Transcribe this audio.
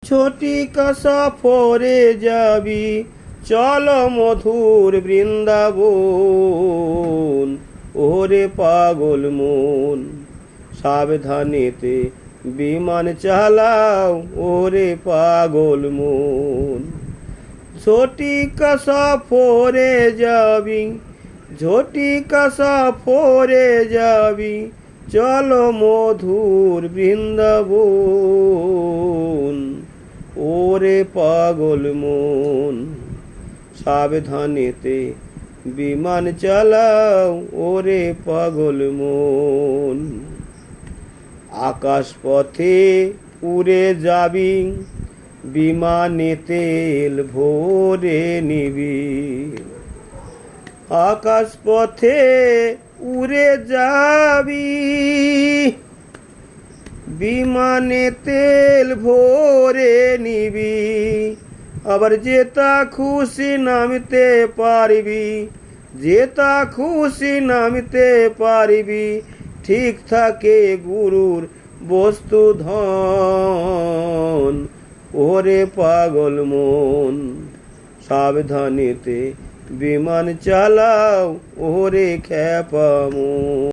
ছটিকা সফরে যাবি চলো মধুর বৃন্দাবন। ওরে পাগল মন সাবধানেতে বিমান চালাও, ওরে পাগল মন। ঝটিকা সফরে যাবি, ঝটিকা সফরে যাবি চলো মধুর বৃন্দাবন। ওরে পাগল মন সাবধানেতে বিমান চালাও, ওরে পাগল মন। আকাশ পথে উড়ে যাবি বিমানে তেল ভরে নিবি। আকাশ পথে উড়ে যাবি বিমানে তেল ভরে নিবি। আবার যেতা খুশি নামতে পারবি, যেতা খুশি নামতে পারবি। ঠিক থাকে গুরুর বস্তু ধন। ওরে পাগল মন সাবধানেতে বিমান চালাও, ওরে খ্যাপা মন।